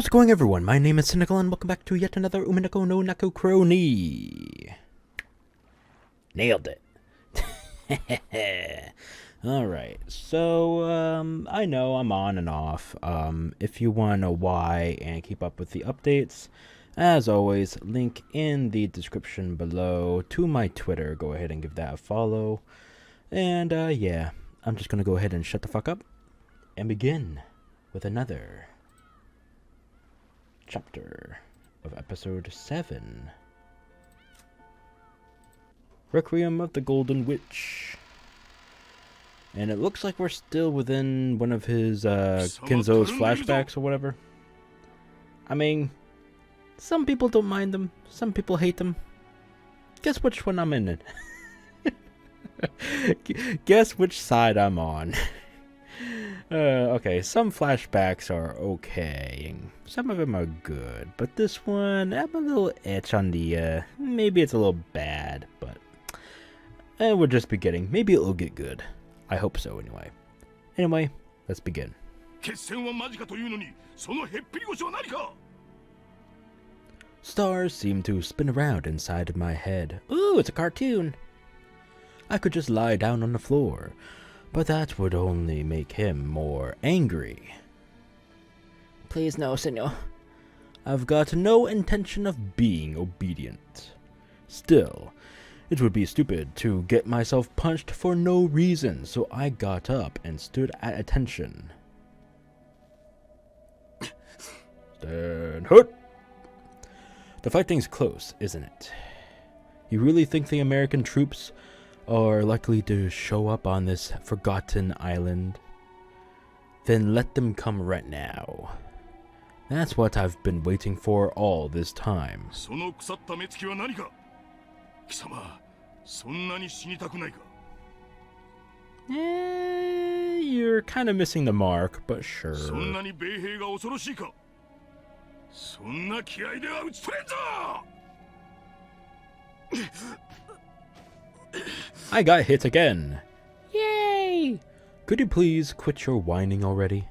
How's it going, everyone? My name is Sinikle, and welcome back to yet another Umineko no Naku Koro ni. Nailed it. Alright, so, I know I'm on and off. If you want to know why and keep up with the updates, as always, link in the description below to my Twitter. Go ahead and give that a follow. And, yeah, I'm just gonna go ahead and shut the fuck up and begin with another chapter of episode 7. Requiem of the Golden Witch. And it looks like we're still within one of his Kinzo's flashbacks or whatever. I mean, some people don't mind them, some people hate them. Guess which one I'm in? Guess which side I'm on. Okay, some flashbacks are okay, some of them are good, but this one, I'm a little itch on the, maybe it's a little bad, but we're just beginning. Maybe it'll get good. I hope so, anyway. Anyway, let's begin. Stars seem to spin around inside of my head. Ooh, it's a cartoon! I could just lie down on the floor, but that would only make him more angry. Please no, senor. I've got no intention of being obedient. Still, it would be stupid to get myself punched for no reason, so I got up and stood at attention. Stand hut! The fighting's close, isn't it? You really think the American troops are likely to show up on this forgotten island? Then let them come right now. That's what I've been waiting for all this time. You're kind of missing the mark, but sure. I got hit again. Yay! Could you please quit your whining already?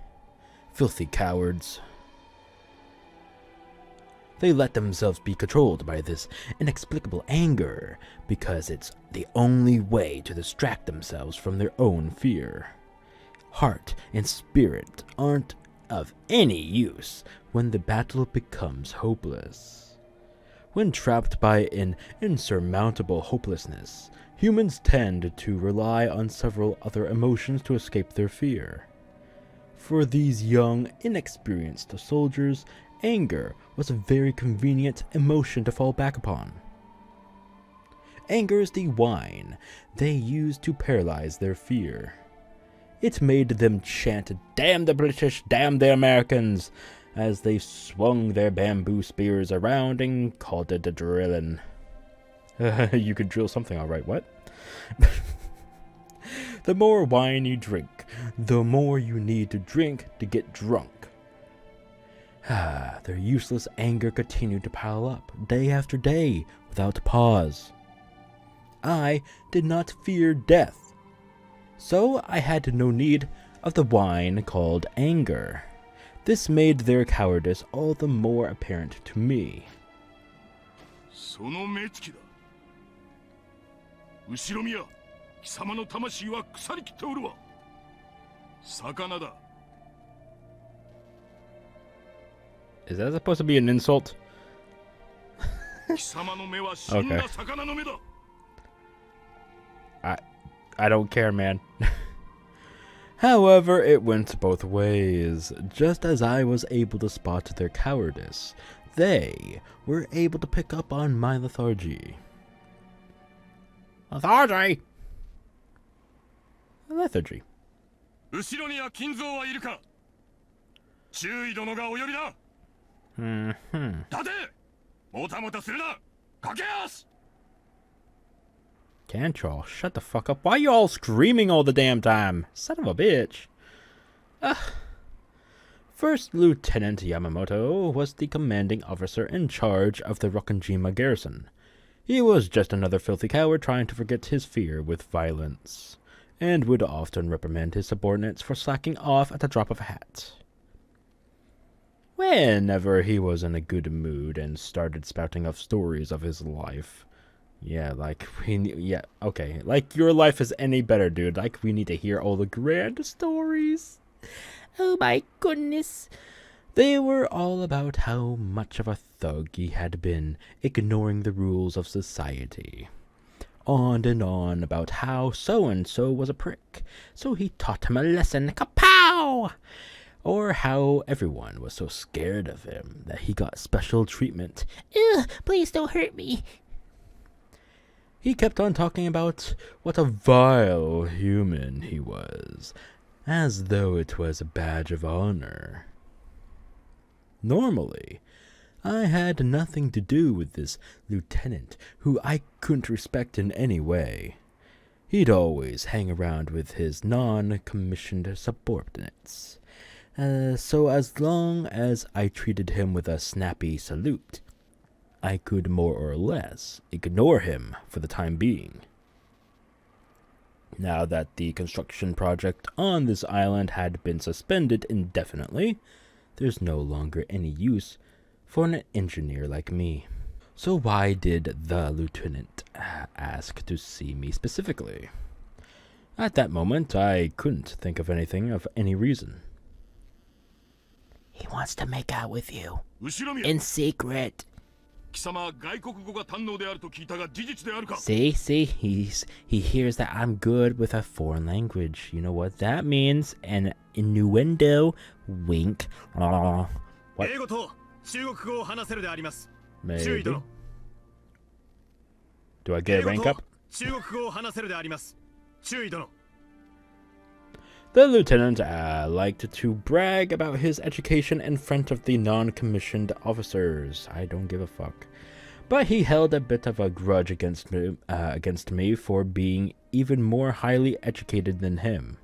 Filthy cowards. They let themselves be controlled by this inexplicable anger because it's the only way to distract themselves from their own fear. Heart and spirit aren't of any use when the battle becomes hopeless. When trapped by an insurmountable hopelessness, humans tend to rely on several other emotions to escape their fear. For these young, inexperienced soldiers, anger was a very convenient emotion to fall back upon. Anger is the wine they used to paralyze their fear. It made them chant, "Damn the British, damn the Americans," as they swung their bamboo spears around and called it a drillin'. You could drill something alright, what? The more wine you drink, the more you need to drink to get drunk. Their useless anger continued to pile up, day after day, without pause. I did not fear death, so I had no need of the wine called anger. This made their cowardice all the more apparent to me. Ushiromiya, 貴様の魂は腐りきっておるわ。魚だ。Is that supposed to be an insult? Okay. I don't care, man. However, it went both ways. Just as I was able to spot their cowardice, they were able to pick up on my lethargy. Lethargy? Lethargy. Ushiromiya Kinzo wa iru ka? Chūi dono ga oyori da. Cantrell, shut the fuck up. Why are you all screaming all the damn time? Son of a bitch. First Lieutenant Yamamoto was the commanding officer in charge of the Rokkenjima garrison. He was just another filthy coward trying to forget his fear with violence, and would often reprimand his subordinates for slacking off at the drop of a hat. whenever he was in a good mood and started spouting off stories of his life. Yeah, like, okay. Like, your life is any better, dude. Like, we need to hear all the grand stories. Oh my goodness. They were all about how much of a thug he had been, ignoring the rules of society. On and on about how so-and-so was a prick, so he taught him a lesson, kapow! Or how everyone was so scared of him that he got special treatment. Ugh, please don't hurt me. He kept on talking about what a vile human he was, as though it was a badge of honor. Normally, I had nothing to do with this lieutenant who I couldn't respect in any way. He'd always hang around with his non-commissioned subordinates. So as long as I treated him with a snappy salute, I could more or less ignore him for the time being. Now that the construction project on this island had been suspended indefinitely, there's no longer any use for an engineer like me. So why did the lieutenant ask to see me specifically? At that moment, I couldn't think of anything of any reason. He wants to make out with you. In secret. See, he hears that I'm good with a foreign language. You know what that means? An innuendo, wink. What? Maybe. Do I get a rank up? The lieutenant liked to brag about his education in front of the non-commissioned officers. I don't give a fuck. But he held a bit of a grudge against me for being even more highly educated than him.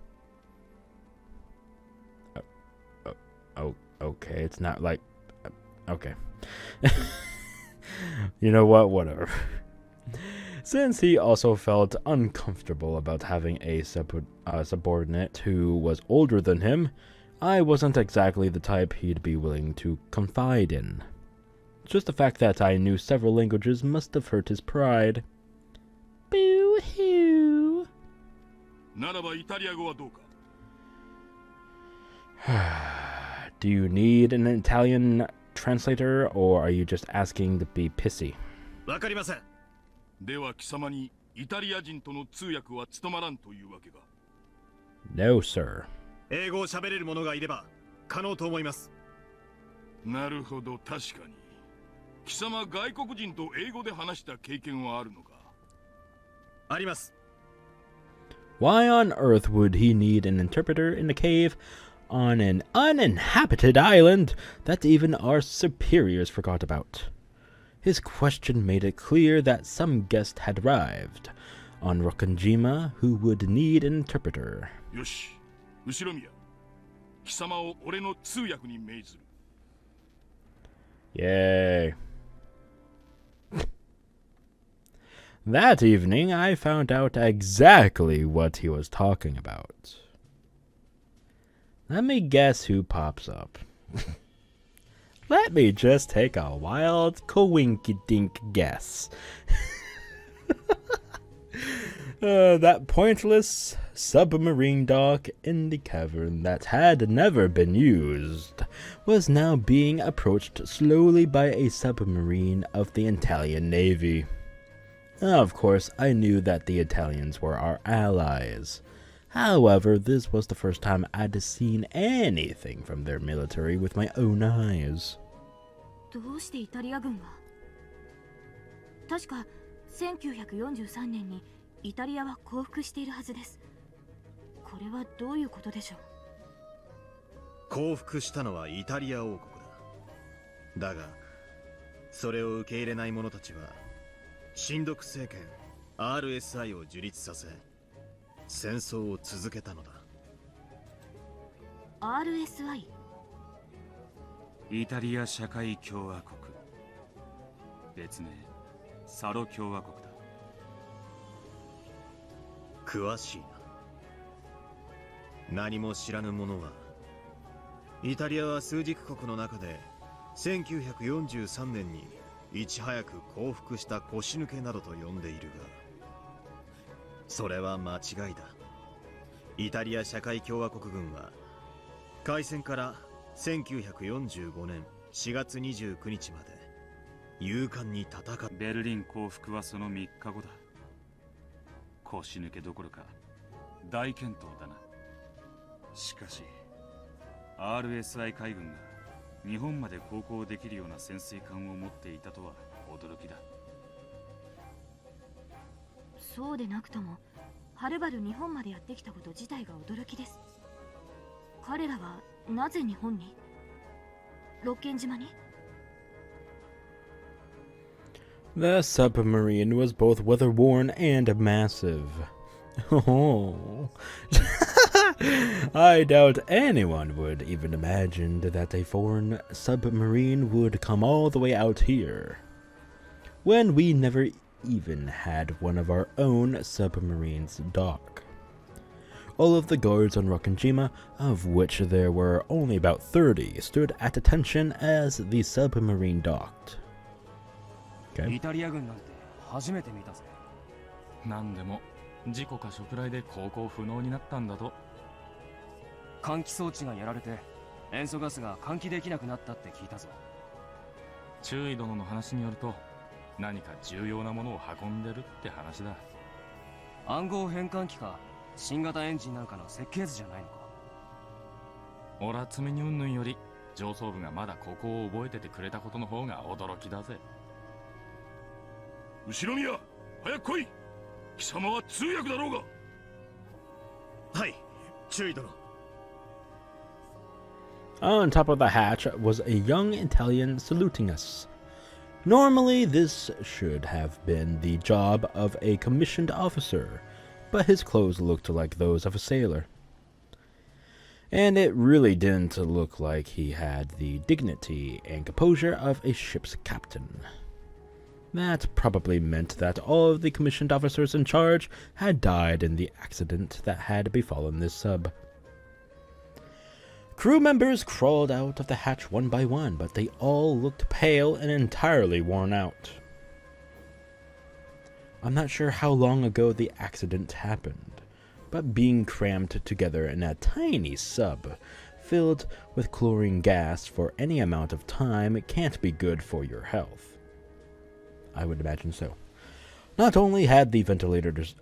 Okay, it's not like... okay. You know what? Whatever. Since he also felt uncomfortable about having a subordinate who was older than him, I wasn't exactly the type he'd be willing to confide in. Just the fact that I knew several languages must have hurt his pride. Boo-hoo. Do you need an Italian translator, or are you just asking to be pissy? No, sir. Why on earth would he need an interpreter in a cave on an uninhabited island that even our superiors forgot about? His question made it clear that some guest had arrived on Rokkenjima who would need an interpreter. Ushiromiya. Yay. That evening, I found out exactly what he was talking about. Let me guess who pops up. Let me just take a wild coinky-dink guess. That pointless submarine dock in the cavern that had never been used was now being approached slowly by a submarine of the Italian Navy. Of course, I knew that the Italians were our allies. However, this was the first time I'd seen anything from their military with my own eyes. どうしてイタリア軍が確か1943年にイタリアは降伏しているはずです。これはどういうことでしょう。降伏したのはイタリア王国だ。だが、それを受け入れない者たちは親独政権 RSI を樹立させ、戦争を続けたのだ。RSI？ イタリア社会共和国、別名サロ共和国だ。詳しいな。何も知らぬ者はイタリアは枢軸国の中で1943年にいち早く降伏した腰抜けなどと呼んでいるが、それは間違いだ。イタリア社会共和国軍は開戦から1945年4月29日まで勇敢に戦っベルリン降伏はその3日後だ。腰抜けどころか大健闘だな。しかし RSI 海軍が日本まで航行できるような潜水艦を持っていたとは驚きだ。そうでなくともはるばる日本までやってきたこと自体が驚きです。彼らはなぜ日本に、六軒島に？ The submarine was both weather-worn and massive. Oh. I doubt anyone would even imagine that a foreign submarine would come all the way out here, when we never even had one of our own submarines dock. All of the guards on Rokkenjima, of which there were only about 30, stood at attention as the submarine docked. Okay. イタリア軍なんて初めて見たぜ。なんでも事故かショクライで航行不能になったんだと。換気装置がやられて塩素ガスが換気できなくなったって聞いたぞ。中尉殿の話によると何か重要なものを運んでるって話だ。暗号変換器か新型エンジンなんかの設計図じゃないのか。俺は積み荷云々より上層部がまだここを覚えててくれたことの方が驚きだぜ。Ushiromiya、早く来い。貴様は通訳だろうが。はい、中尉殿。On top of the hatch was a young Italian saluting us. Normally, this should have been the job of a commissioned officer, but his clothes looked like those of a sailor. And it really didn't look like he had the dignity and composure of a ship's captain. That probably meant that all of the commissioned officers in charge had died in the accident that had befallen this sub. Crew members crawled out of the hatch one by one, but they all looked pale and entirely worn out. I'm not sure how long ago the accident happened, but being crammed together in a tiny sub filled with chlorine gas for any amount of time can't be good for your health. I would imagine so. Not only had the ventilators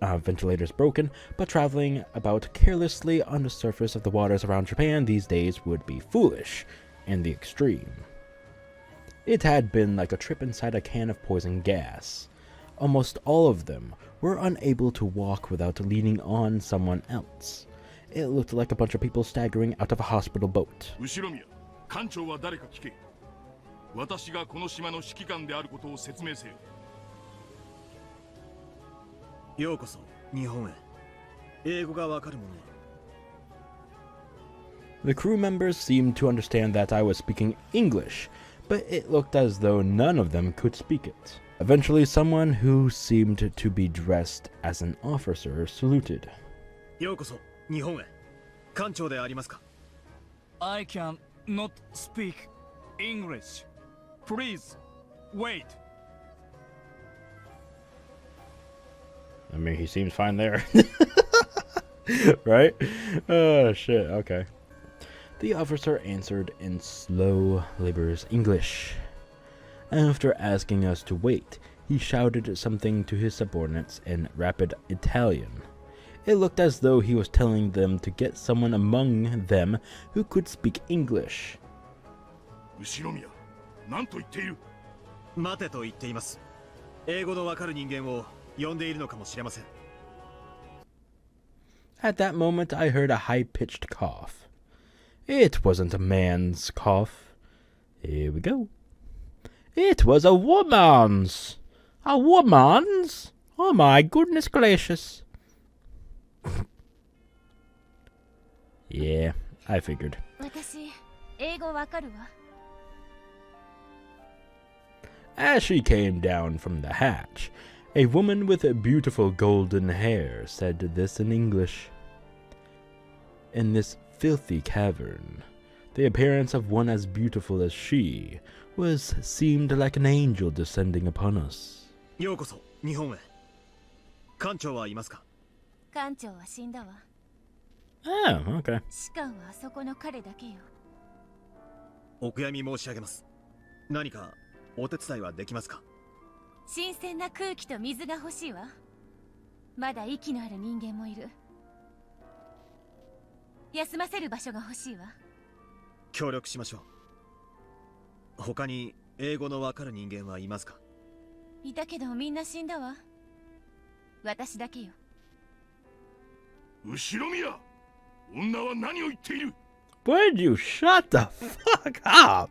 broken, but traveling about carelessly on the surface of the waters around Japan these days would be foolish in the extreme. It had been like a trip inside a can of poison gas. Almost all of them were unable to walk without leaning on someone else. It looked like a bunch of people staggering out of a hospital boat. Ushiromiya、艦長は誰か聞け。私がこの島の指揮官であることを説明せよ。ようこそ日本へ。英語がわかる者は。The crew members seemed to understand that I was speaking English, but it looked as though none of them could speak it. Eventually, someone who seemed to be dressed as an officer saluted. ようこそ日本へ。艦長でありますか。I can not speak English. Please, wait. I mean, he seems fine there. Right? Oh, shit, okay. The officer answered in slow, laborious English. After asking us to wait, he shouted something to his subordinates in rapid Italian. It looked as though he was telling them to get someone among them who could speak English. Ushiromiya、何と言っている。待てと言っています。英語のわかる人間を呼んでいるのかもしれません。At that moment, I heard a high-pitched cough. It wasn't a man's cough. Here we go. It was a woman's! A woman's? Oh my goodness gracious. Yeah, I figured. 私、英語わかるわ。As she came down from the hatch, a woman with beautiful golden hair said this in English. In this filthy cavern, The appearance of one as beautiful as she seemed like an angel descending upon us. ようこそ日本へ。艦長はいますか？艦長は死んだわ。Oh, okay. 士官はあそこの彼だけよ。お悔やみ申し上げます。何かお手伝いはできますか？新鮮な空気と水が欲しいわ。まだ息のある人間もいる。休ませる場所が欲しいわ。協力しましょう。他に英語のわかる人間はいますか？いたけどみんな死んだわ。私だけよ。後ろ宮、女は何を言っている？ Would you shut the fuck up?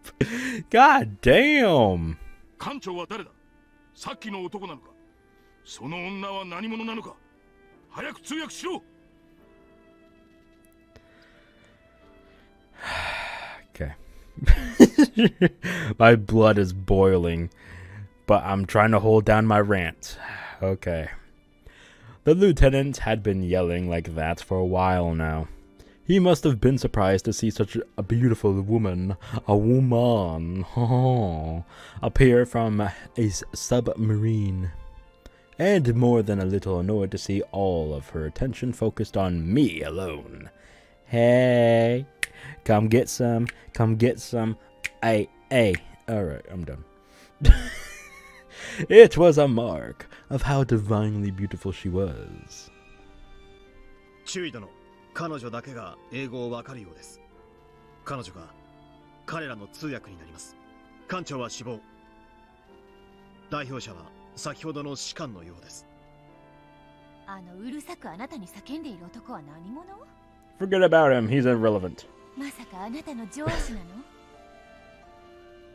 God damn. 艦長は誰だ？さっきの男なのか？その女は何者なのか？早く通訳しろ。Okay. My blood is boiling, but I'm trying to hold down my rant. Okay. The lieutenant had been yelling like that for a while now. He must have been surprised to see such a beautiful woman, appear from a submarine. And more than a little annoyed to see all of her attention focused on me alone. Hey, come get some, come get some. Hey. Alright, I'm done. It was a mark of how divinely beautiful she was. 注意殿、彼女だけが英語をわかるようです。彼女が彼らの通訳になります。艦長は死亡。代表者は先ほどの士官のようです。あのうるさくあなたに叫んでいる男は何者？ Forget about him, he's irrelevant. まさかあなたの上司なの？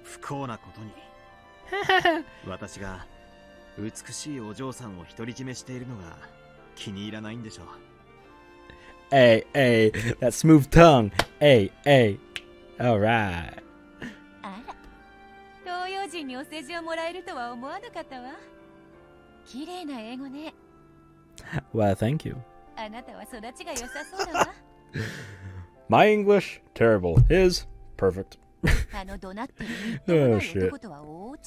不幸なことに私が美しいお嬢さんを独り占めしているのが気に入らないんでしょう。Hey, that smooth tongue. Hey, alright. あら、東洋人にお世辞をもらえるとは思わなかったわ。綺麗な英語ね。Well, thank you. あなたは育ちが良さそうだわ。My English, terrible. His, perfect. あの怒鳴ってるみっともない男とは大違い。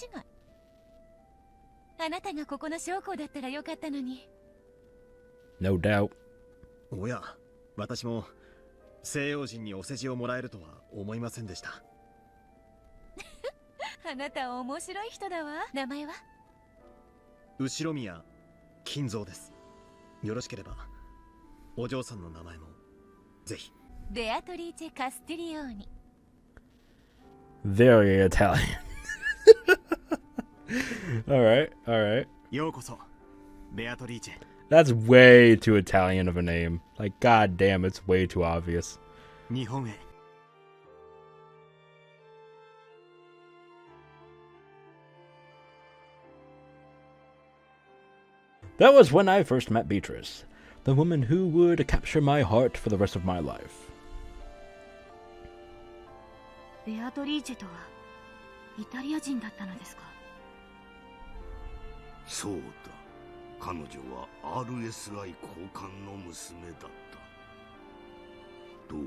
あなたがここの将校だったらよかったのに。No doubt. おや、私も西洋人にお世辞をもらえるとは思いませんでした。あなたは面白い人だわ。名前は？後ろ宮金蔵です。よろしければお嬢さんの名前もぜひ。ベアトリーチェ・カスティリオーニ。Very Italian. Alright. ようこそ、ベアトリーチェ。That's way too Italian of a name. Like, god damn, it's way too obvious. 日本へ。That was when I first met Beatrice, the woman who would capture my heart for the rest of my life. ベアトリーチェとはイタリア人だったのですか？そうだ、彼女は RSI 高官の娘だった。どうや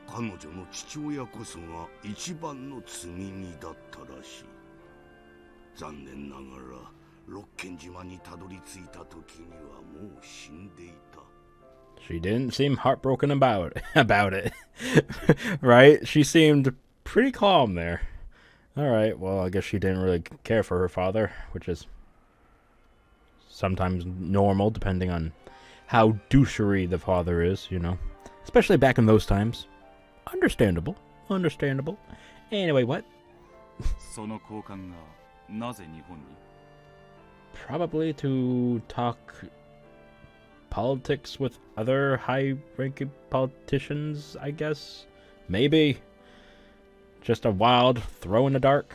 ら彼女の父親こそが一番の罪人だったらしい。残念ながらロッケン島にたどり着いた時にはもう死んでいた。She didn't seem heartbroken about it. Right? She seemed pretty calm there. Alright, well, I guess she didn't really care for her father, which is sometimes normal, depending on how douchery the father is, you know. Especially back in those times. Understandable. Anyway, what? その高官がなぜ日本に？ Probably to talk politics with other high-ranking politicians, I guess. Maybe. Just a wild throw in the dark.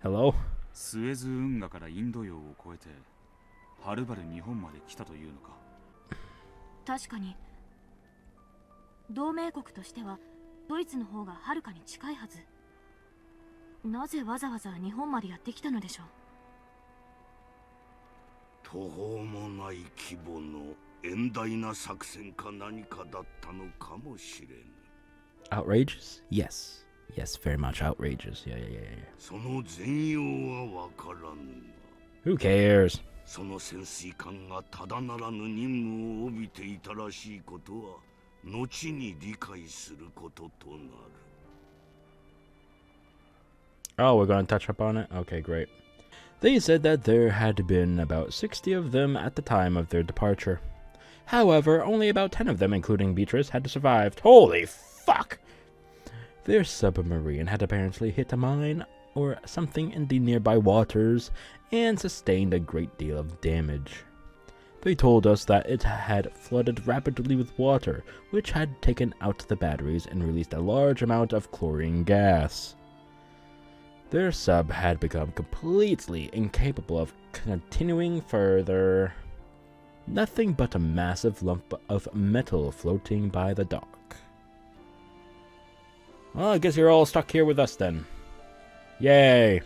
Hello? スエズ運河からインド洋を越えてはるばる日本まで来たというのか？確かに同盟国としてはドイツの方がはるかに近いはず。なぜわざわざ日本までやってきたのでしょう？途方もない規模の遠大な作戦か何かだったのかもしれぬ。Outrageous? Yes. Yes, very much outrageous. Yeah. その全容はわからんが。 Who cares? その潜水艦がただならぬ任務を帯びていたらしいことは後に理解することとなる。 Oh, we're going to touch up on it? Okay, great. They said that there had been about 60 of them at the time of their departure. However, only about 10 of them, including Beatrice, had survived. Holy fuck! Their submarine had apparently hit a mine or something in the nearby waters and sustained a great deal of damage. They told us that it had flooded rapidly with water, which had taken out the batteries and released a large amount of chlorine gas. Their sub had become completely incapable of continuing further. Nothing but a massive lump of metal floating by the dock. Well, I guess you're all stuck here with us then. Yay!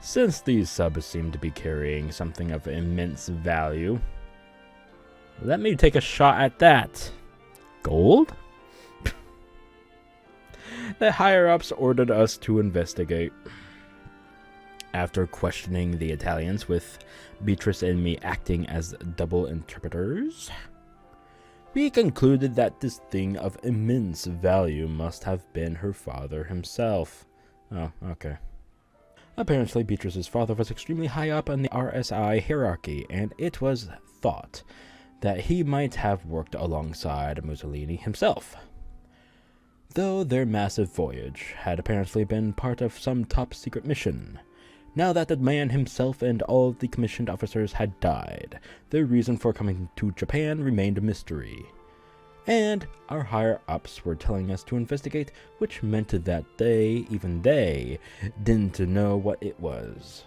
Since these subs seem to be carrying something of immense value, let me take a shot at that. Gold? The higher-ups ordered us to investigate. After questioning the Italians, with Beatrice and me acting as double interpreters, we concluded that this thing of immense value must have been her father himself. Oh, okay. Apparently, Beatrice's father was extremely high up on the RSI hierarchy, and it was thought that he might have worked alongside Mussolini himself. Though their massive voyage had apparently been part of some top-secret mission. Now that the man himself and all of the commissioned officers had died, their reason for coming to Japan remained a mystery. And our higher-ups were telling us to investigate, which meant that even they, didn't know what it was.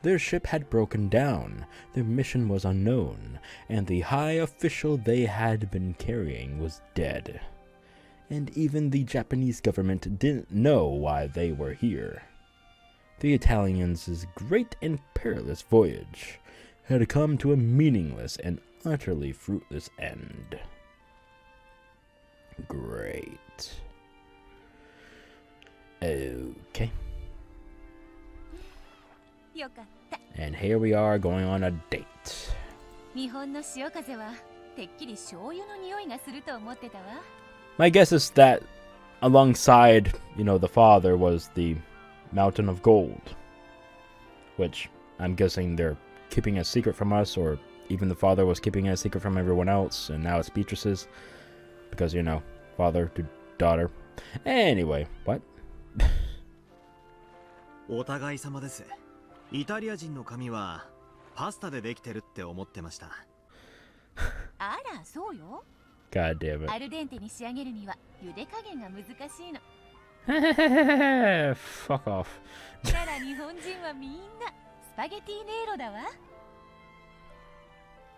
Their ship had broken down, their mission was unknown, and the high official they had been carrying was dead. And even the Japanese government didn't know why they were here. The Italians' great and perilous voyage had come to a meaningless and utterly fruitless end. Great. Okay. And here we are going on a date. 日本の潮風はてっきり醤油の匂いがすると思ってたわ。 My guess is that alongside, the father was the Mountain of Gold, which I'm guessing they're keeping a secret from us, or even the father was keeping a secret from everyone else, and now it's Beatrice's, because, father to daughter. Anyway, what? お互い様です。イタリア人の髪はパスタでできてるって思ってました。あら、そうよ。 God damn it. アルデンテに仕上げるには茹で加減が難しいの。 Fuck off. なら日本人はみんなスパゲティネイロだわ。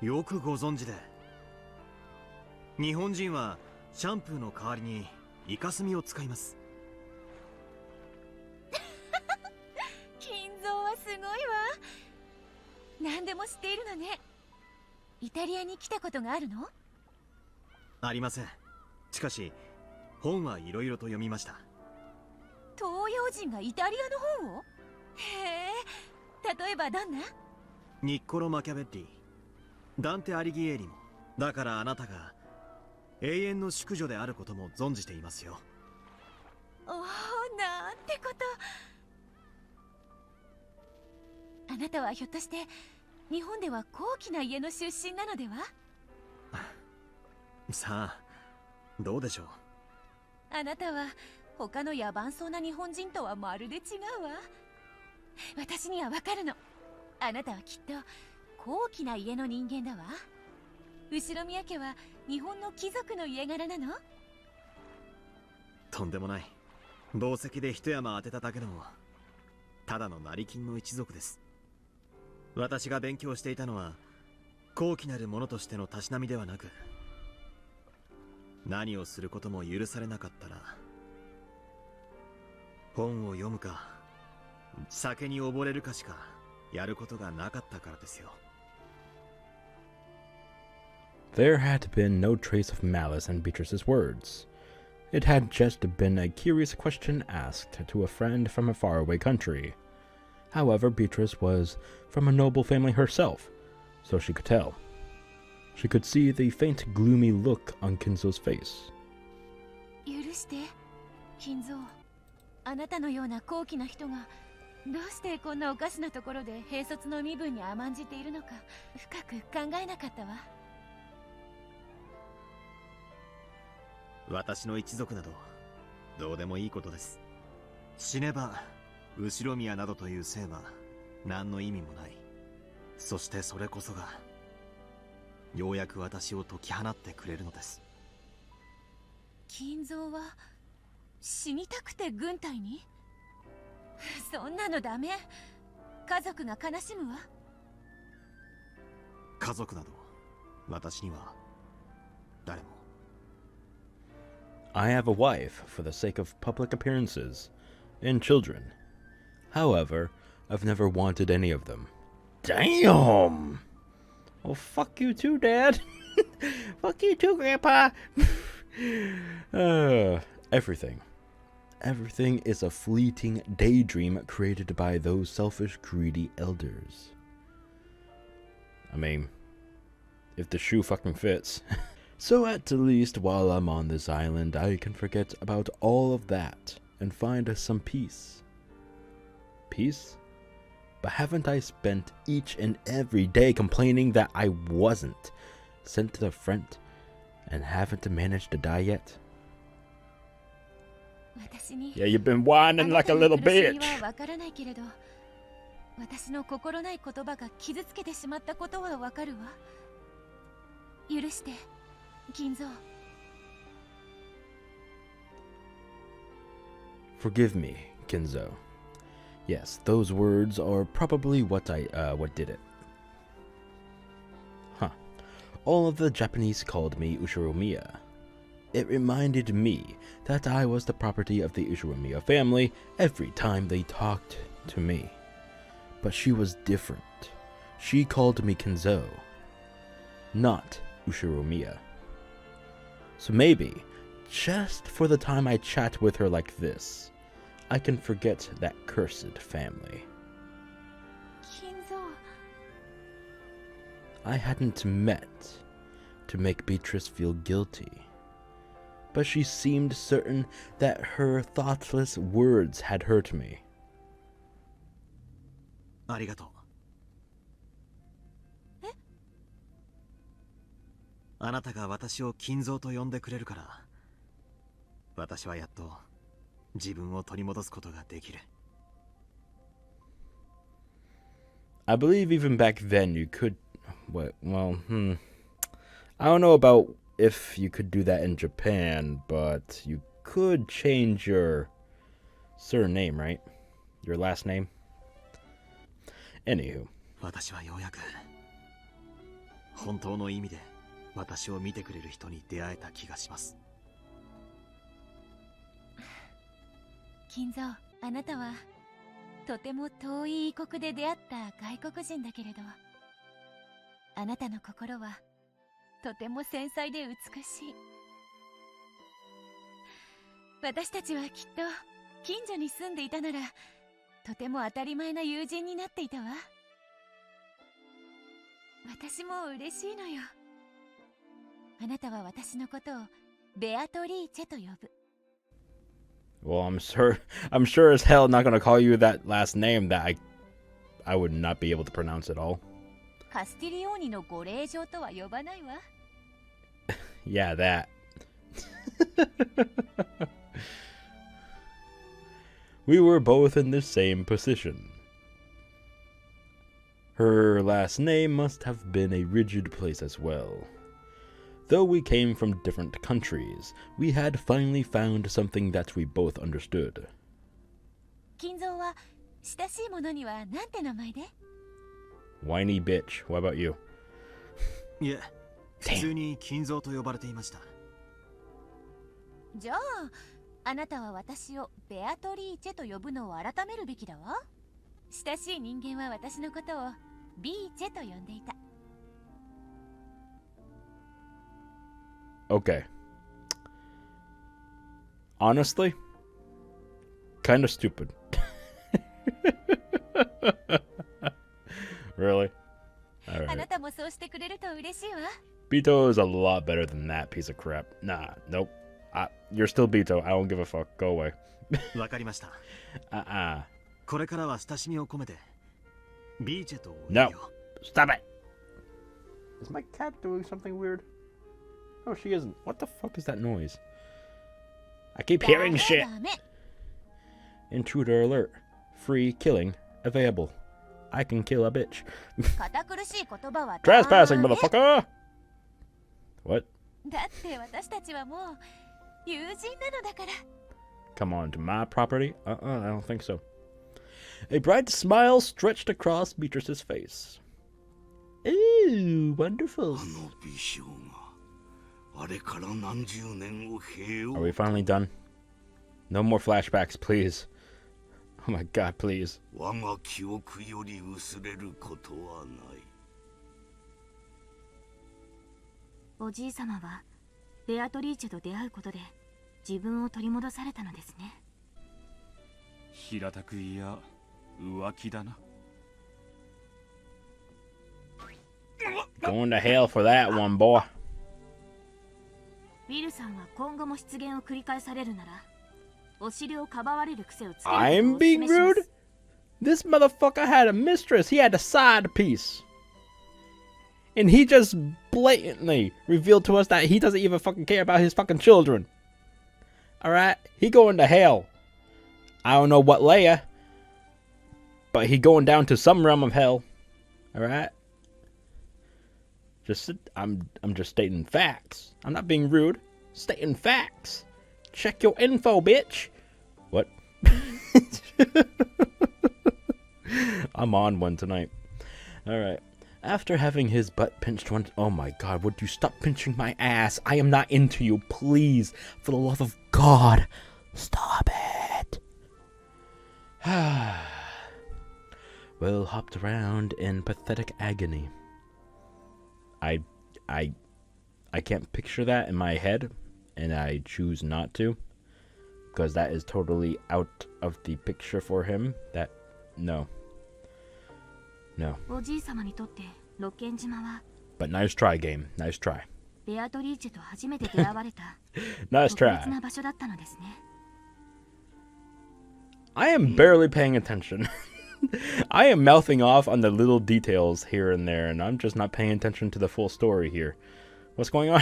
よくご存知で。日本人はシャンプーの代わりにイカスミを使います。金蔵はすごいわ。何でも知っているのね。イタリアに来たことがあるの？ありません。しかし本はいろいろと読みました。東洋人がイタリアの本を？へえ。例えばどんな？ニッコロ・マキャベッリ、ダンテ・アリギエーリも。だからあなたが永遠の淑女であることも存じていますよ。おお、なんてこと。あなたはひょっとして日本では高貴な家の出身なのでは？さあ、どうでしょう。あなたは他の野蛮そうな日本人とはまるで違うわ。私にはわかるの。あなたはきっと高貴な家の人間だわ。後宮家は日本の貴族の家柄なの？とんでもない。紡績で一山当てただけのただの成金の一族です。私が勉強していたのは高貴なるものとしてのたしなみではなく、何をすることも許されなかったら本を読むか酒に溺れるかしかやることがなかったからですよ。There had been no trace of malice in Beatrice's words. It had just been a curious question asked to a friend from a faraway country. However, Beatrice was from a noble family herself, so she could tell. She could see the faint, gloomy look on Kinzo's face. 許して、Kinzo。あなたのような高貴な人がどうしてこんなおかしなところで兵卒の身分に甘んじているのか深く考えなかったわ。私の一族などどうでもいいことです。死ねばUshiromiyaなどという姓は何の意味もない。そしてそれこそがようやく私を解き放ってくれるのです。Kinzoは死にたくて軍隊に？そんなのダメ。家族が悲しむわ。家族など私には誰も。I have a wife for the sake of public appearances, and children. However, I've never wanted any of them. Damn! Well, fuck you too, Dad. Fuck you too, Grandpa. Everything. Everything is a fleeting daydream created by those selfish, greedy elders. I mean, if the shoe fucking fits. So at least while I'm on this island, I can forget about all of that and find some peace. Peace? But haven't I spent each and every day complaining that I wasn't sent to the front and haven't managed to die yet? Yeah, you've been whining like a little bitch. 私の心ない言葉が傷つけてしまったことはわかるわ。許して、Kinzo。Forgive me, Kinzo. Yes, those words are probably what did it. Huh. All of the Japanese called me Ushiromiya. It reminded me that I was the property of the Ushiromiya family every time they talked to me. But she was different. She called me Kinzo, not Ushiromiya. So maybe, just for the time I chat with her like this, I can forget that cursed family. Kinzo. I hadn't met to make Beatrice feel guilty, but she seemed certain that her thoughtless words had hurt me. ありがとう。え？あなたが私を金蔵と呼んでくれるから、私はやっと自分を取り戻すことができる。I believe even back then you could, I don't know about if you could do that in Japan, but you could change your surname, right? Your last name? Anywho. 私はようやく本当の意味で私を見てくれる人に出会えた気がします。Kinzo、あなたはとても遠い異国で出会った外国人だけれど、あなたの心はとても繊細で美しい。私たちはきっと近所に住んでいたならとても当たり前な友人になっていたわ。私も嬉しいのよ。あなたは私のことをベアトリーチェと呼ぶ。Well, I'm sure as hell not gonna call you that last name that I would not be able to pronounce at all. カスティリオーニのご令嬢とは呼ばないわ。Yeah, that. We were both in the same position. Her last name must have been a rigid place as well. Though we came from different countries, we had finally found something that we both understood. Kinzo は親しい者にはなんて名前で？ Whiny bitch. What about you? いえ、普通に金蔵と呼ばれていました。じゃあ、あなたは私をベアトリーチェと呼ぶのを改めるべきだわ。親しい人間は私のことをビーチェと呼んでいた。Okay. honestly, kind of stupid. Really? Alright. あなたもそうしてくれると嬉しいわ。 Beto is a lot better than that piece of crap. Nah, nope. You're still Beto. I don't give a fuck. Go away. わかりました。Uh-uh. これからは親しみを込めてビーチェとお呼び No. を。 Stop it. Is my cat doing something weird? Oh, she isn't. What the fuck is that noise? I keep hearing shit. ダメ。 Intruder alert. Free killing available. I can kill a bitch. 堅苦しい言葉は Trespassing, ダメ。 motherfucker! What? だって私たちはもう友人なのだから。 Come on to my property? I don't think so. A bright smile stretched across Beatrice's face. Ooh, wonderful. あの美少があれから何十年を経よう。 Are we finally done? No more flashbacks, please. Oh my god, please. 我が記憶より薄れることはない。おじい様はベアトリーチェと出会うことで自分を取り戻されたのですね。平たくいや浮気だな。 Going to hell for that one, boy. ウィルさんは今後も出現を繰り返されるならお尻をかばわれる癖をつけることを I'm お being 示します rude? This motherfucker had a mistress. He had a side piece. And he just blatantly revealed to us that he doesn't even fucking care about his fucking children. Alright? He going to hell. I don't know what layer. But he going down to some realm of hell. Alright? I'm just stating facts. I'm not being rude. Stating facts. Check your info, bitch. What? I'm on one tonight. Alright. After having his butt pinched once... Oh my god, would you stop pinching my ass? I am not into you, please. For the love of God. Stop it. Will hopped around in pathetic agony. I can't picture that in my head, and I choose not to. Because that is totally out of the picture for him. No. おじい様にとってロッケン島は But nice try, game. Nice try. ベアトリーチェと初めて出会われた Nice 特 try. 別な場所だったのですね。 I am barely paying attention. I am mouthing off on the little details here and there, and I'm just not paying attention to the full story here. What's going on?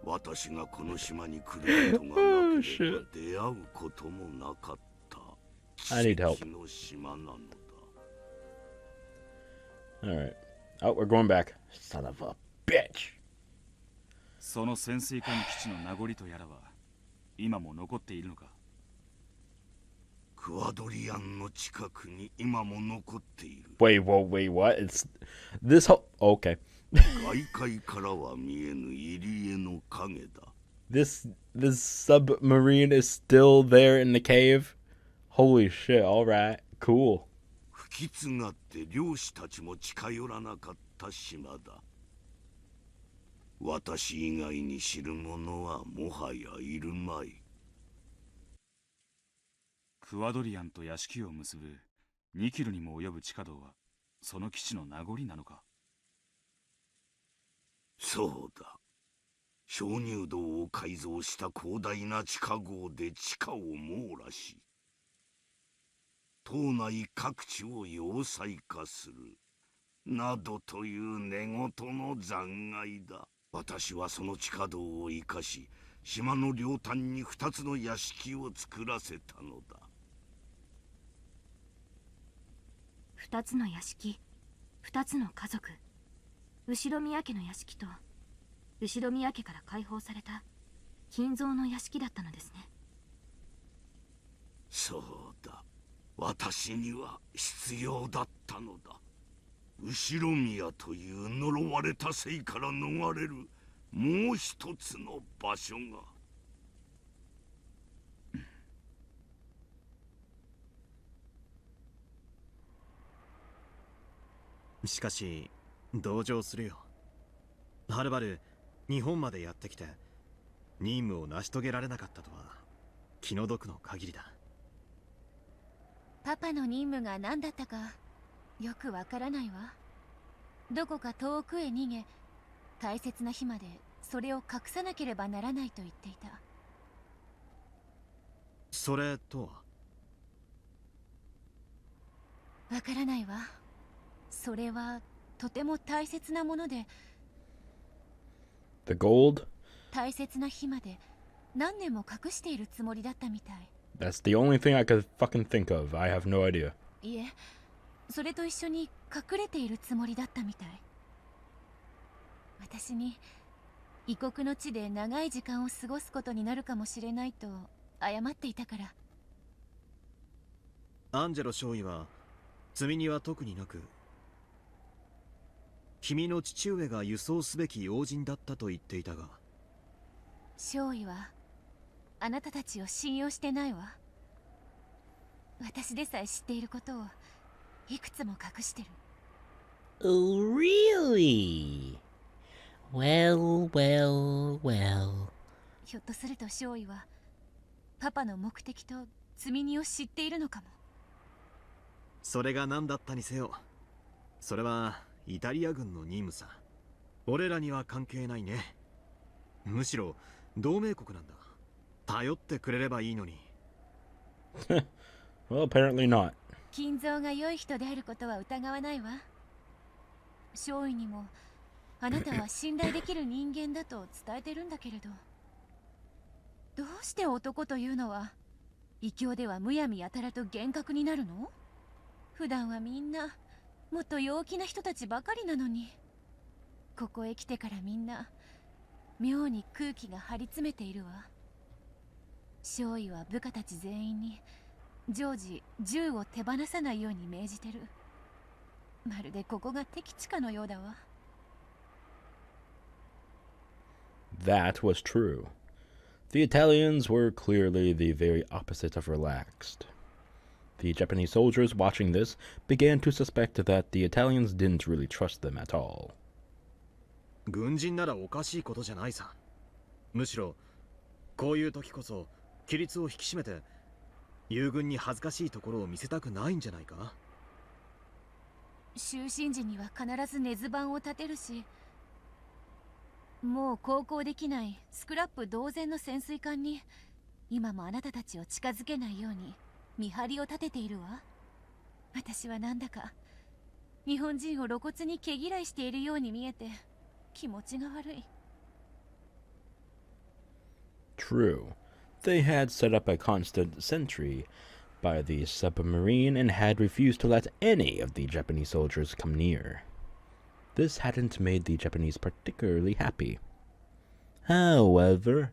私がこの島に来ることがなければ出会うこともなかった。 I need help. 奇跡の島なのだ。 Alright. Oh, we're going back. Son of a bitch. その潜水艦基地の名残とやらは今も残っているのか。クワドリアンの近くに今も残っている。 Wait, what? It's this whole... Okay. 外界からは見えぬ入り江の影だ。 This submarine is still there in the cave? Holy shit, alright. Cool. 吹き継がって漁師たちも近寄らなかった島だ。私以外に知る者はもはやいるまい。クワドリアンと屋敷を結ぶ2キロにも及ぶ地下道はその基地の名残なのか。そうだ。鍾乳洞を改造した広大な地下壕で地下を網羅し、島内各地を要塞化するなどという寝言の残骸だ。私はその地下道を生かし、島の両端に2つの屋敷を作らせたのだ。2つの屋敷、2つの家族、後宮家の屋敷と後宮家から解放された金蔵の屋敷だったのですね。そうだ。私には必要だったのだ。後宮という呪われた生から逃れるもう一つの場所が。しかし同情するよ。はるばる日本までやってきて任務を成し遂げられなかったとは気の毒の限りだ。パパの任務が何だったかよくわからないわ。どこか遠くへ逃げ、大切な日までそれを隠さなければならないと言っていた。それとは？わからないわ。それはとても大切なもので、 The gold? 大切な日まで何年も隠しているつもりだったみたい。 That's the only thing I could fucking think of. I have no idea. いえ、それと一緒に隠れているつもりだったみたい。私に異国の地で長い時間を過ごすことになるかもしれないと謝っていたから。アンジェロ少尉は罪には特になく、君の父上が輸送すべき要人だったと言っていたが。少尉はあなたたちを信用してないわ。私でさえ知っていることをいくつも隠してる。 Oh, really? Well. ひょっとすると少尉はパパの目的と積み荷を知っているのかも。それが何だったにせよ、それはイタリア軍の任務さ。俺らには関係ないね。むしろ同盟国なんだ。頼ってくれればいいのに。Well, apparently not. 金蔵が良い人であることは疑わないわ。少尉にもあなたは信頼できる人間だと伝えてるんだけれど、どうして男というのは異教ではむやみやたらと厳格になるの？普段はみんなもっと陽気な人たちばかりなのに、ここへ来てからみんな妙に空気が張り詰めているわ。少尉は部下たち全員に常時銃を手放さないように命じてる。まるでここが敵地かのようだわ。That was true. The Italians were clearly the very opposite of relaxed. The Japanese soldiers watching this began to suspect that the Italians didn't really trust them at all. 軍人ならおかしいことじゃないさ。むしろこういう時こそ規律を引き締めて友軍に恥ずかしいところを見せたくないんじゃないか。就寝時には必ず根津板を立てるし、もう航行できないスクラップ同然の潜水艦に今もあなたたちを近づけないように見張りを立てているわ。私はなんだか日本人を露骨に毛嫌いしているように見えて気持ちが悪い。 True. They had set up a constant sentry by the submarine and had refused to let any of the Japanese soldiers come near. This hadn't made the Japanese particularly happy. However,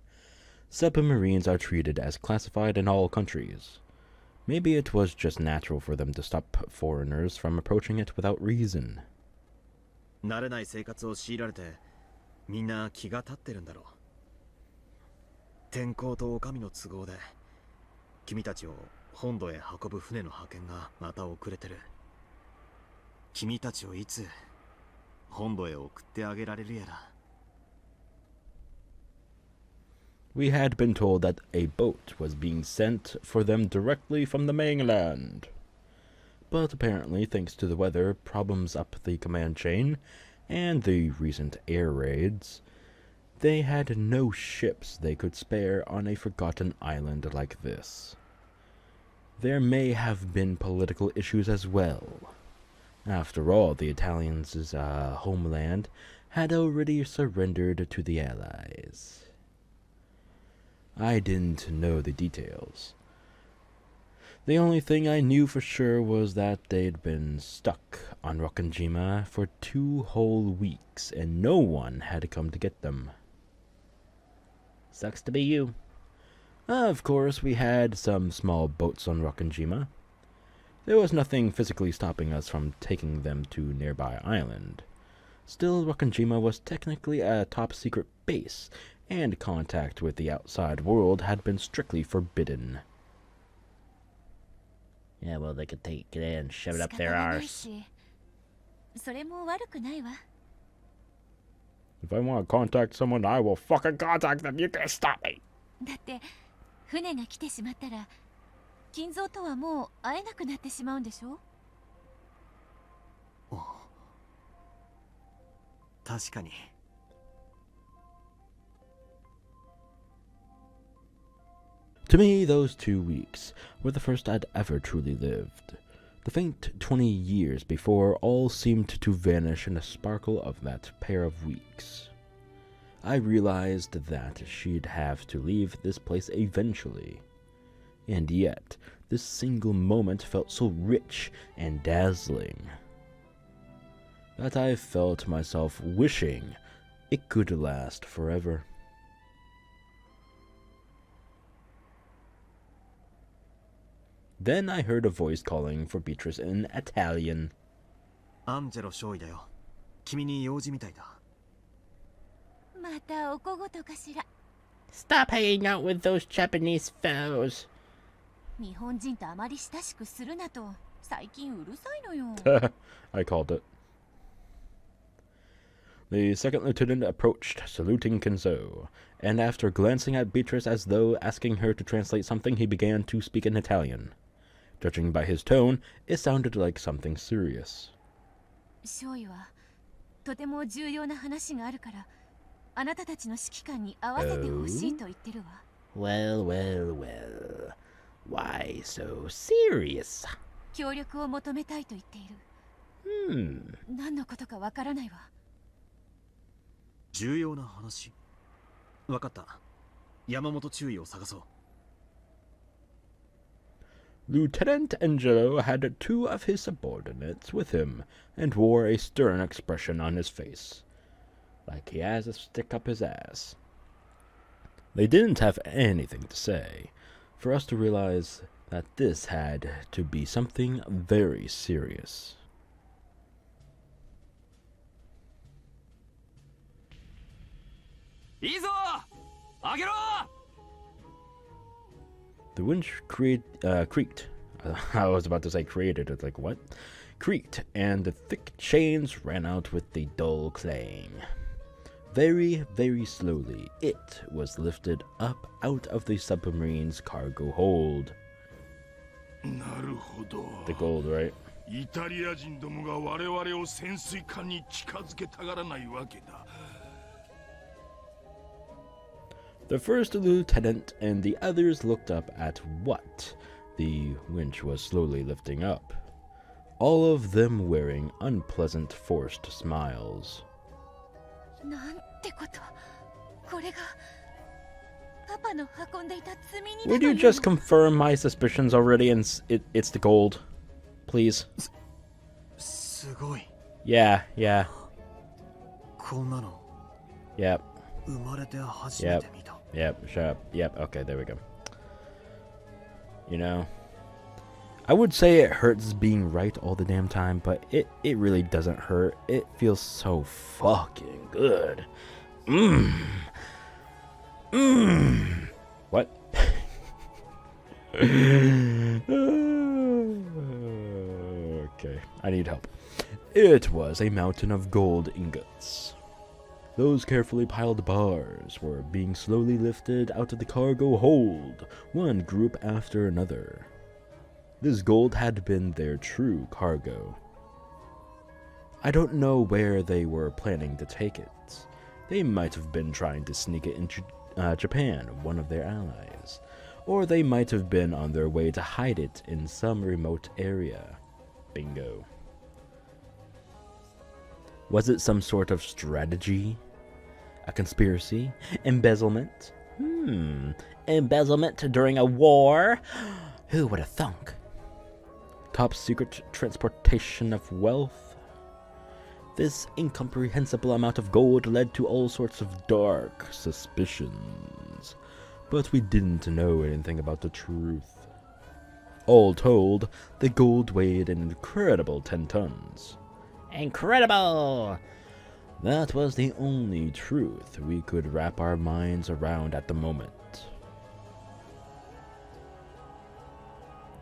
submarines are treated as classified in all countries. Maybe it was just natural for them to stop foreigners from approaching it without reason. 慣れない生活を強いられてみんな気が立ってるんだろう。天候と女将の都合で君たちを本土へ運ぶ船の派遣がまた遅れてる。君たちをいつ本土へ送ってあげられるやら。We had been told that a boat was being sent for them directly from the mainland. But apparently, thanks to the weather, problems up the command chain, and the recent air raids, they had no ships they could spare on a forgotten island like this. There may have been political issues as well. After all, the Italians' homeland had already surrendered to the Allies. I didn't know the details. The only thing I knew for sure was that they'd been stuck on Rokkenjima for 2 whole weeks, and no one had come to get them. Sucks to be you. Of course, we had some small boats on Rokkenjima. There was nothing physically stopping us from taking them to nearby island. Still, Rokkenjima was technically a top-secret base, and contact with the outside world had been strictly forbidden. Yeah, well, they could take it in and shove it up their arse. If I want to contact someone, I will fucking contact them. You can't stop me. だって船が来てしまったら金蔵とはもう会えなくなってしまうんでしょ。確かに。To me, those 2 weeks were the first I'd ever truly lived. The faint 20 years before all seemed to vanish in the sparkle of that pair of weeks. I realized that she'd have to leave this place eventually. And yet, this single moment felt so rich and dazzling that I felt myself wishing it could last forever. Then I heard a voice calling for Beatrice in Italian. アンジェロ少尉だよ。君に用事みたいだ。またお小言かしら。 Stop hanging out with those Japanese fellows. 日本人とあまり親しくするなと最近うるさいのよ。I called it. The second lieutenant approached, saluting Kinzo, and after glancing at Beatrice as though asking her to translate something, he began to speak in Italian. Judging by his tone, it sounded like something serious. 少尉はとても重要な話があるからあなたたちの指揮官に合わせてほしいと言ってるわ。Well, well, well. Why so serious? 協力を求めたいと言っている。何のことかわからないわ。重要な話。わかった。山本中尉を探そう。Lieutenant Angelo had 2 of his subordinates with him and wore a stern expression on his face, like he has a stick up his ass. They didn't have anything to say, for us to realize that this had to be something very serious. The winch creaked. I was about to say created. It's like, what? Creaked, and the thick chains ran out with a dull clang. Very, very slowly, it was lifted up out of the submarine's cargo hold. The gold, right? イタリア人どもが我々を潜水艦に近づけたがらないわけだ。 The first lieutenant and the others looked up at what the winch was slowly lifting up, all of them wearing unpleasant forced smiles. なんてこと。これがパパの運んでいた積み荷だという Would you just confirm my suspicions already and it's the gold? Please. すごい。 Yeah, yeah. こんなの。 Yep. 生まれて初めて見た。 Yep, shut up. Yep, okay, there we go. You know, I would say it hurts being right all the damn time, but it really doesn't hurt. It feels so fucking good. What? Okay, I need help. It was a mountain of gold ingots. Those carefully piled bars were being slowly lifted out of the cargo hold, one group after another. This gold had been their true cargo. I don't know where they were planning to take it. They might have been trying to sneak it into Japan, one of their allies. Or they might have been on their way to hide it in some remote area. Bingo. Was it some sort of strategy? A conspiracy? Embezzlement? Embezzlement during a war? Who would have thunk? Top secret transportation of wealth? This incomprehensible amount of gold led to all sorts of dark suspicions. But we didn't know anything about the truth. All told, the gold weighed an incredible 10 tons. Incredible! That was the only truth we could wrap our minds around at the moment.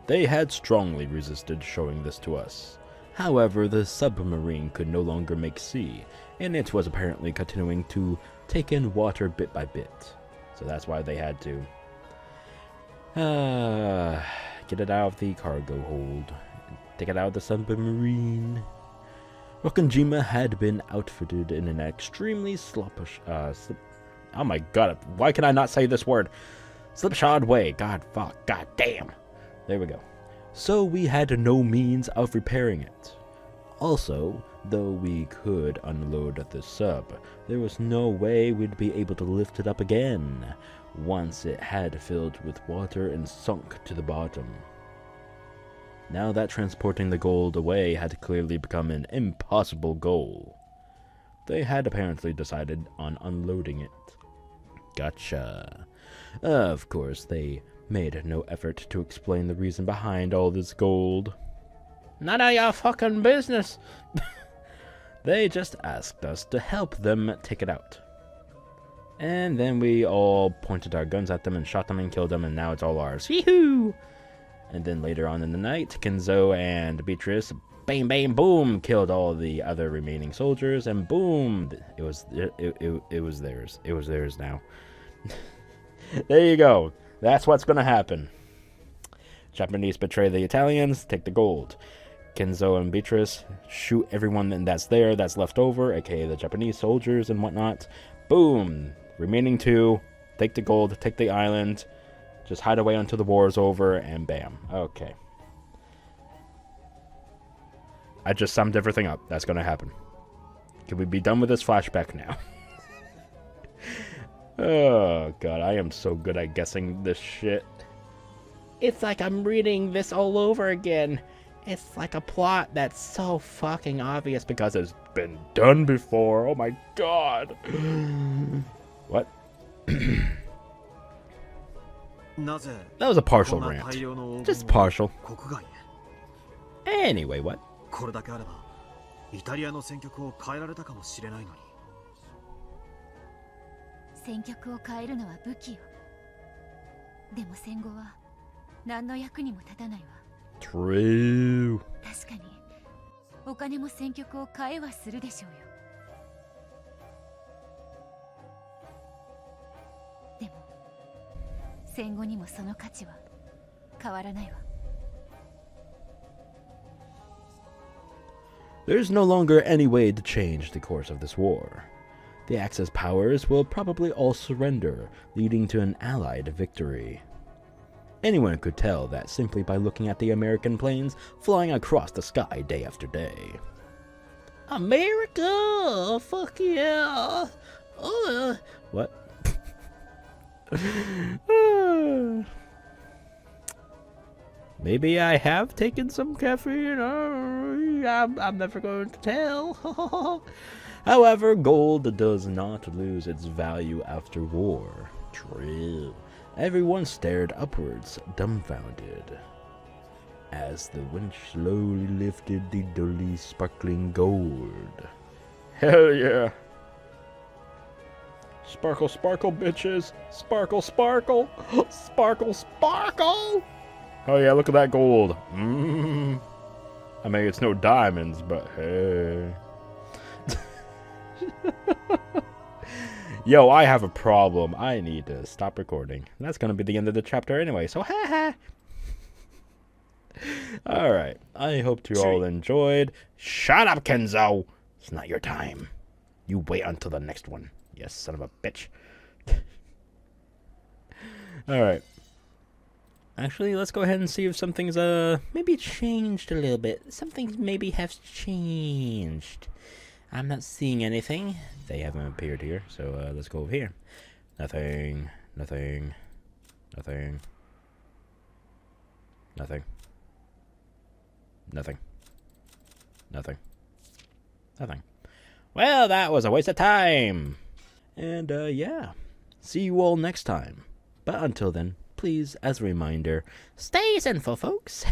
They had strongly resisted showing this to us. However, the submarine could no longer make sea, and it was apparently continuing to take in water bit by bit. So that's why they had to. Get it out of the cargo hold. Take it out of the submarine. Rokkenjima had been outfitted in an extremely oh my god, why can I not say this word? Slipshod way. God fuck. God damn. There we go. So we had no means of repairing it. Also, though we could unload the sub, there was no way we'd be able to lift it up again once it had filled with water and sunk to the bottom. Now that transporting the gold away had clearly become an impossible goal, they had apparently decided on unloading it. Gotcha. Of course, they made no effort to explain the reason behind all this gold. None of your fucking business. They just asked us to help them take it out. And then we all pointed our guns at them and shot them and killed them, and now it's all ours. Yee-hoo! And then later on in the night, Kinzo and Beatrice, bang, bang, boom, killed all the other remaining soldiers, and boom, it was theirs. It was theirs now. There you go. That's what's gonna happen. Japanese betray the Italians, take the gold. Kinzo and Beatrice shoot everyone that's left over, aka the Japanese soldiers and whatnot. Boom! Remaining 2, take the gold, take the island, just hide away until the war is over, and bam. Okay. I just summed everything up. That's gonna happen. Can we be done with this flashback now? Oh god, I am so good at guessing this shit. It's like I'm reading this all over again. It's like a plot that's so fucking obvious because it's been done before. Oh my god. What? That was a partial rant. Just partial. Anyway, what? これだけあればイタリアの戦局を変えられたかもしれないのに。戦局を変えるのは武器よ。でも戦後は何の役にも立たないわ。True. 確かにお金も戦局を変えはするでしょうよ。でも戦後にもその価値は変わらないわ。There's no longer any way to change the course of this war. The Axis powers will probably all surrender, leading to an Allied victory. Anyone could tell that simply by looking at the American planes flying across the sky day after day. America! Fuck yeah! What? Maybe I have taken some caffeine. I'm never going to tell. However, gold does not lose its value after war. True. Everyone stared upwards, dumbfounded, as the winch slowly lifted the dully sparkling gold. Hell yeah! Sparkle, sparkle, bitches! Sparkle, sparkle! Sparkle, sparkle! Oh yeah, look at that gold. I mean, it's no diamonds, but hey. Yo, I have a problem. I need to stop recording. That's gonna be the end of the chapter anyway, so haha. Alright, I hope you all enjoyed. Shut up, Kinzo! It's not your time. You wait until the next one. You son of a bitch. Alright. Actually, let's go ahead and see if something's, maybe changed a little bit. Some things maybe have changed. I'm not seeing anything. They haven't appeared here, so, let's go over here. Nothing. Nothing. Nothing. Nothing. Nothing. Nothing. Nothing. Well, that was a waste of time. And, yeah. See you all next time. But until then, please, as a reminder, stay sinful, folks.